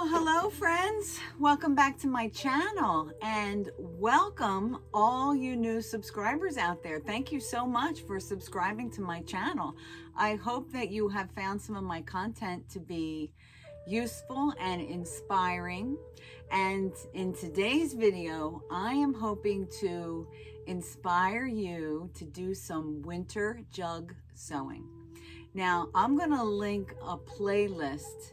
Well, hello friends, welcome back to my channel and welcome all you new subscribers out there. Thank you so much for subscribing to my channel. I hope that you have found some of my content to be useful and inspiring. And in today's video, I am hoping to inspire you to do some winter jug sewing. Now, I'm going to link a playlist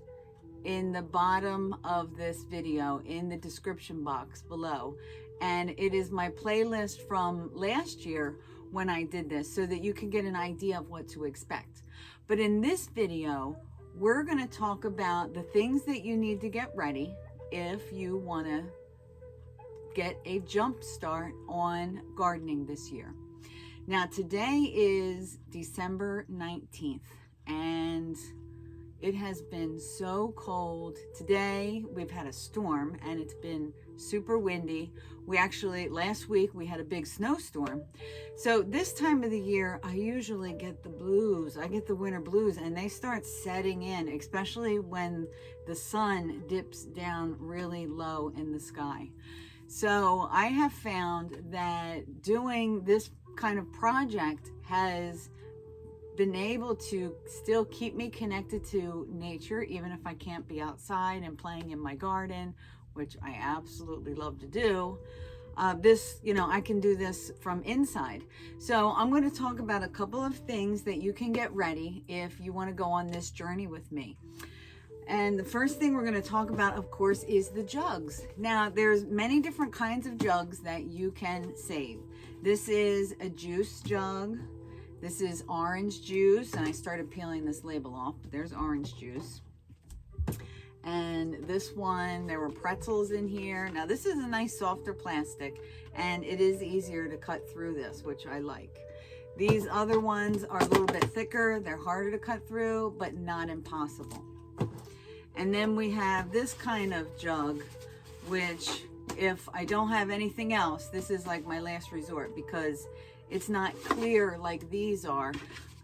in the bottom of this video in the description box below, and it is my playlist from last year when I did this, so that you can get an idea of what to expect. But in this video, we're going to talk about the things that you need to get ready if you want to get a jump start on gardening this year. Now, today is December 19th, and it has been so cold. Today we've had a storm and it's been super windy. Last week we had a big snowstorm. So this time of the year, I usually get the blues. I get the winter blues, and they start setting in, especially when the sun dips down really low in the sky. So I have found that doing this kind of project has been able to still keep me connected to nature, even if I can't be outside and playing in my garden, which I absolutely love to do. I can do this from inside. So I'm going to talk about a couple of things that you can get ready if you want to go on this journey with me. And the first thing we're going to talk about, of course, is the jugs. Now, there's many different kinds of jugs that you can save. This is a juice jug. This is orange juice, and I started peeling this label off, but there's orange juice. And this one, there were pretzels in here. Now, this is a nice softer plastic, and it is easier to cut through this, which I like. These other ones are a little bit thicker. They're harder to cut through, but not impossible. And then we have this kind of jug, which if I don't have anything else, this is like my last resort, because it's not clear like these are,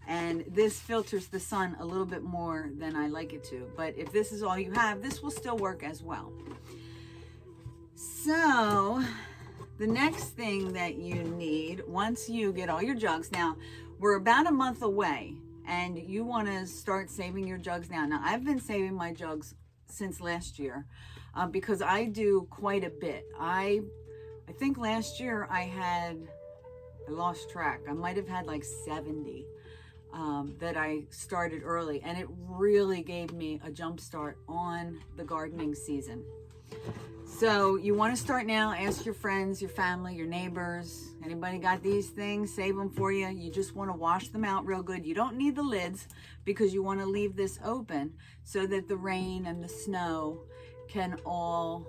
and this filters the sun a little bit more than I like it to. But if this is all you have, this will still work as well. So the next thing that you need, once you get all your jugs, now we're about a month away, and you want to start saving your jugs now. Now, I've been saving my jugs since last year because I do quite a bit. I think last year I lost track. I might have had like 70 that I started early, and it really gave me a jump start on the gardening season. So you want to start now. Ask your friends, your family, your neighbors. Anybody got these things? Save them for you. You just want to wash them out real good. You don't need the lids, because you want to leave this open so that the rain and the snow can all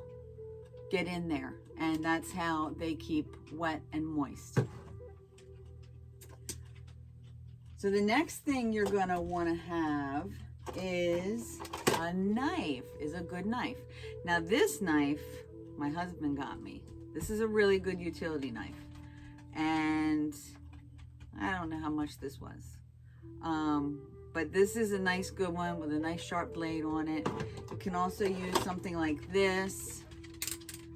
get in there. And that's how they keep wet and moist. So the next thing you're going to want to have is a knife, a good knife. Now, this knife, my husband got me. This is a really good utility knife. And I don't know how much this was. But this is a nice good one with a nice sharp blade on it. You can also use something like this.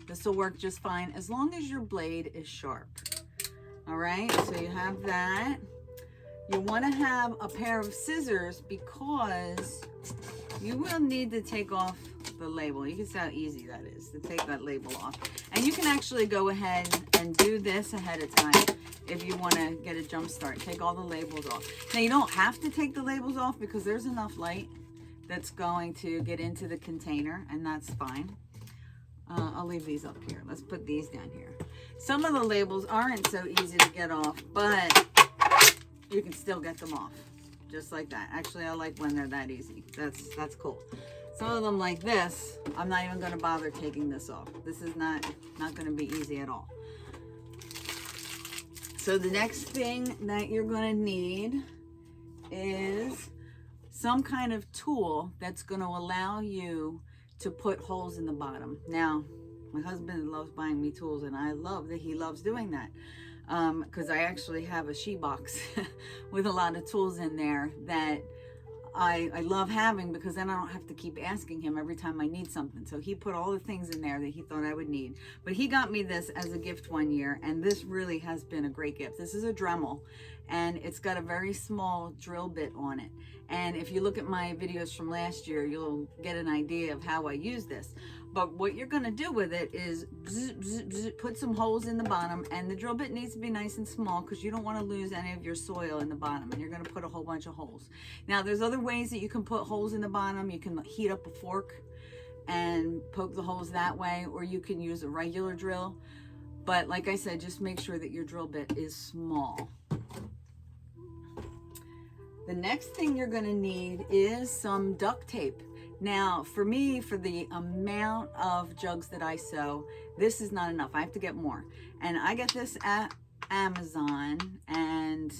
This will work just fine as long as your blade is sharp. All right, so you have that. You want to have a pair of scissors, because you will need to take off the label. You can see how easy that is to take that label off. And you can actually go ahead and do this ahead of time if you want to get a jump start. Take all the labels off. Now, you don't have to take the labels off, because there's enough light that's going to get into the container, and that's fine. I'll leave these up here. Let's put these down here. Some of the labels aren't so easy to get off, but you can still get them off just like that. Actually, I like when they're that easy. That's cool. Some of them, like this, I'm not even going to bother taking this off. This is not going to be easy at all. So the next thing that you're going to need is some kind of tool that's going to allow you to put holes in the bottom. Now, my husband loves buying me tools, and I love that he loves doing that. Because I actually have a she box with a lot of tools in there that I love having, because then I don't have to keep asking him every time I need something. So he put all the things in there that he thought I would need. But he got me this as a gift one year, and this really has been a great gift. This is a Dremel, and it's got a very small drill bit on it. And if you look at my videos from last year, you'll get an idea of how I use this. But what you're going to do with it is put some holes in the bottom, and the drill bit needs to be nice and small because you don't want to lose any of your soil in the bottom, and you're going to put a whole bunch of holes. Now, there's other ways that you can put holes in the bottom. You can heat up a fork and poke the holes that way, or you can use a regular drill. But like I said, just make sure that your drill bit is small. The next thing you're going to need is some duct tape. Now, for me, for the amount of jugs that I sow, this is not enough. I have to get more. And I get this at Amazon, and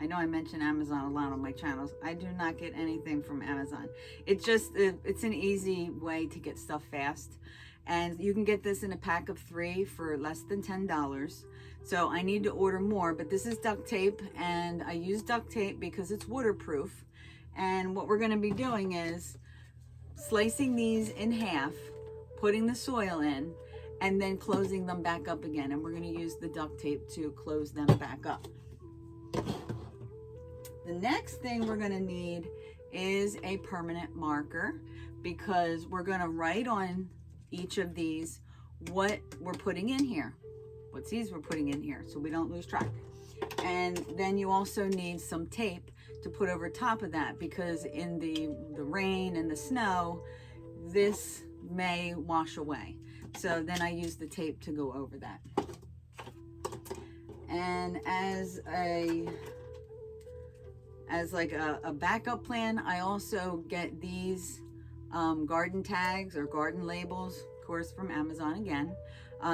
I know I mention Amazon a lot on my channels. I do not get anything from Amazon. It's an easy way to get stuff fast. And you can get this in a pack of 3 for less than $10. So I need to order more, but this is duct tape, and I use duct tape because it's waterproof. And what we're going to be doing is slicing these in half, putting the soil in, and then closing them back up again. And we're going to use the duct tape to close them back up. The next thing we're going to need is a permanent marker, because we're going to write on each of these what we're putting in here, what seeds we're putting in here, so we don't lose track. And then you also need some tape to put over top of that, because in the rain and the snow, this may wash away. So then I use the tape to go over that. And as like a backup plan, I also get these garden tags or garden labels, of course, from Amazon again.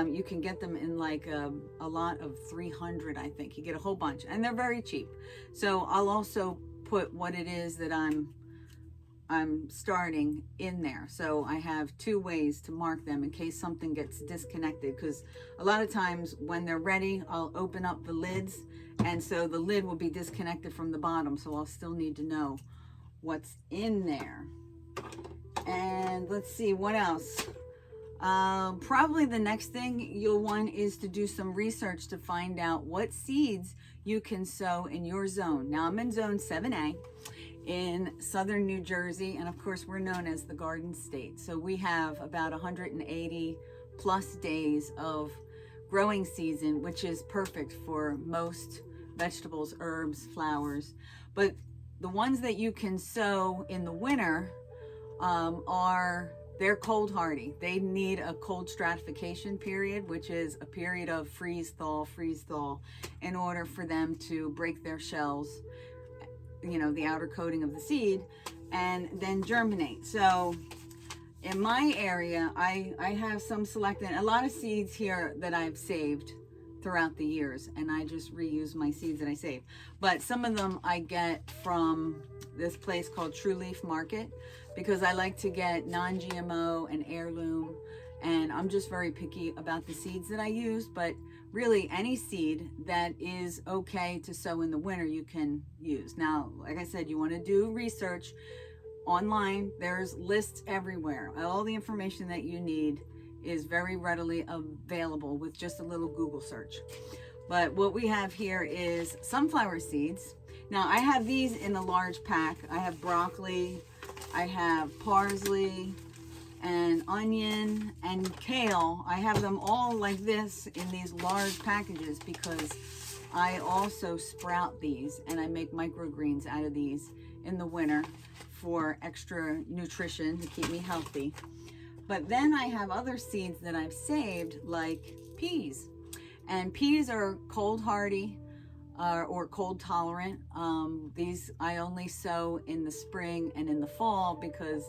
You can get them in like a lot of 300, I think. You get a whole bunch, and they're very cheap. So I'll also put what it is that I'm starting in there. So I have 2 ways to mark them in case something gets disconnected, because a lot of times when they're ready, I'll open up the lids, and so the lid will be disconnected from the bottom. So I'll still need to know what's in there. And let's see, what else? Probably the next thing you'll want is to do some research to find out what seeds you can sow in your zone. Now, I'm in zone 7A in southern New Jersey, and of course we're known as the Garden State. So we have about 180 plus days of growing season, which is perfect for most vegetables, herbs, flowers. But the ones that you can sow in the winter they're cold hardy. They need a cold stratification period, which is a period of freeze thaw, in order for them to break their shells, you know, the outer coating of the seed, and then germinate. So in my area, I have some selected, a lot of seeds here that I've saved throughout the years, and I just reuse my seeds that I save. But some of them I get from this place called True Leaf Market, because I like to get non-GMO and heirloom, and I'm just very picky about the seeds that I use. But really, any seed that is okay to sow in the winter, you can use. Now, like I said, you want to do research online. There's lists everywhere. All the information that you need is very readily available with just a little Google search. But what we have here is sunflower seeds. Now, I have these in a large pack. I have broccoli, I have parsley and onion and kale. I have them all like this in these large packages because I also sprout these, and I make microgreens out of these in the winter for extra nutrition to keep me healthy. But then I have other seeds that I've saved, like peas. And peas are cold hardy or cold tolerant. These I only sow in the spring and in the fall because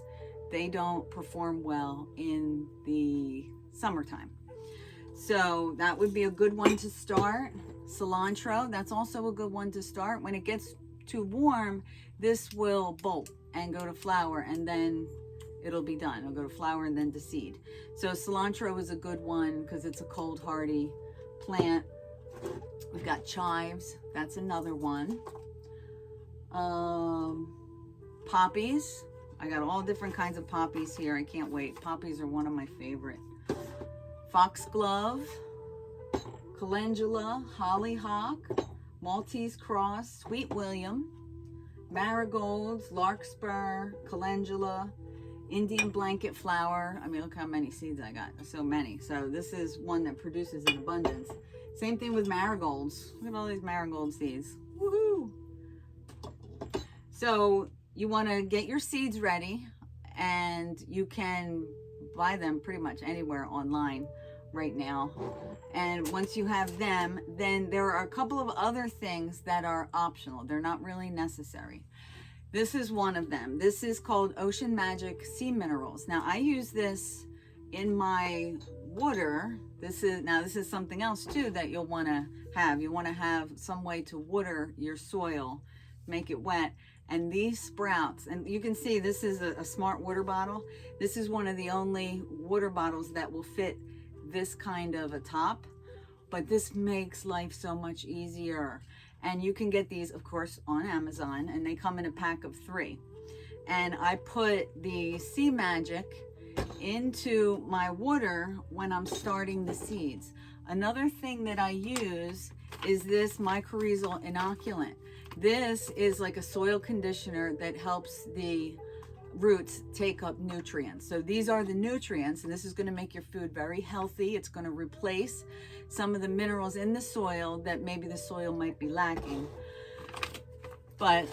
they don't perform well in the summertime. So that would be a good one to start. Cilantro, that's also a good one to start. When it gets too warm, this will bolt and go to flower, and then it'll be done. It'll go to flower and then to seed. So cilantro is a good one because it's a cold hardy plant. We've got chives, that's another one. poppies. I got all different kinds of poppies here. I can't wait. Poppies are one of my favorite. Foxglove, calendula, hollyhock, Maltese cross, sweet William, marigolds, larkspur, calendula, Indian blanket flower. I mean, look how many seeds I got. So many. So this is one that produces in abundance. Same thing with marigolds. Look at all these marigold seeds. Woohoo! So you want to get your seeds ready, and you can buy them pretty much anywhere online right now. And once you have them, then there are a couple of other things that are optional. They're not really necessary. This is one of them. This is called Ocean Magic Sea Minerals. Now I use this in my water. This is something else too that you'll want to have. You want to have some way to water your soil, make it wet. And these sprouts, and you can see this is a smart water bottle. This is one of the only water bottles that will fit this kind of a top, but this makes life so much easier. And you can get these, of course, on Amazon, and they come in a pack of 3. And I put the Sea Magic into my water when I'm starting the seeds. Another thing that I use is this mycorrhizal inoculant. This is like a soil conditioner that helps the roots take up nutrients. So these are the nutrients, and this is going to make your food very healthy. It's going to replace some of the minerals in the soil that maybe the soil might be lacking. But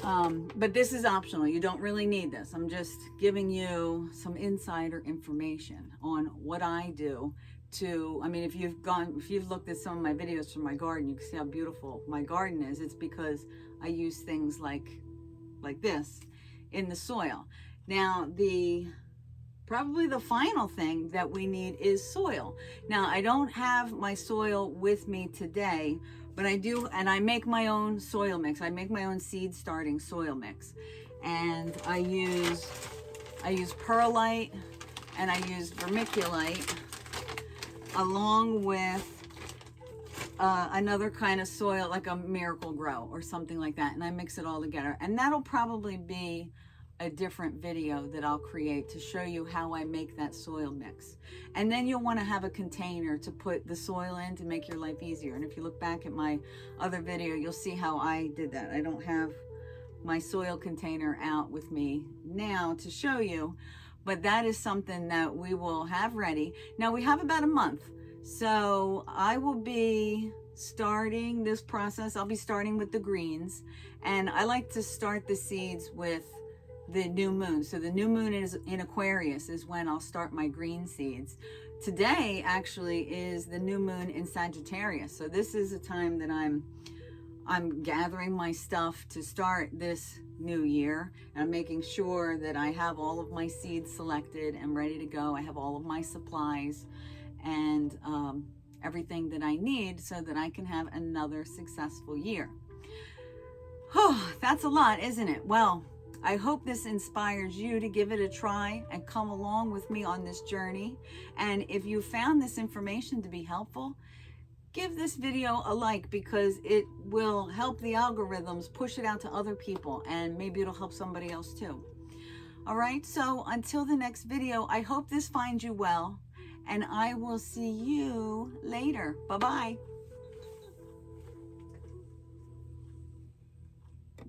this is optional. You don't really need this. I'm just giving you some insider information on what I do to, I mean, if you've looked at some of my videos from my garden, you can see how beautiful my garden is. It's because I use things like this in the soil. Now, probably the final thing that we need is soil. Now, I don't have my soil with me today, but I do, and I make my own soil mix. I make my own seed starting soil mix. And I use perlite and I use vermiculite along with another kind of soil, like a Miracle Grow or something like that. And I mix it all together. And that'll probably be a different video that I'll create to show you how I make that soil mix. And then you'll want to have a container to put the soil in to make your life easier. And if you look back at my other video, you'll see how I did that. I don't have my soil container out with me now to show you, but that is something that we will have ready. Now we have about a month. So I will be starting this process. I'll be starting with the greens, and I like to start the seeds with the new moon. So the new moon is in Aquarius is when I'll start my green seeds. Today actually is the new moon in Sagittarius. So this is a time that I'm gathering my stuff to start this new year. And I'm making sure that I have all of my seeds selected and ready to go. I have all of my supplies and everything that I need so that I can have another successful year. Oh, that's a lot, isn't it? Well, I hope this inspires you to give it a try and come along with me on this journey. And if you found this information to be helpful, give this video a like, because it will help the algorithms push it out to other people, and maybe it'll help somebody else too. All right, so until the next video, I hope this finds you well, and I will see you later. Bye-bye.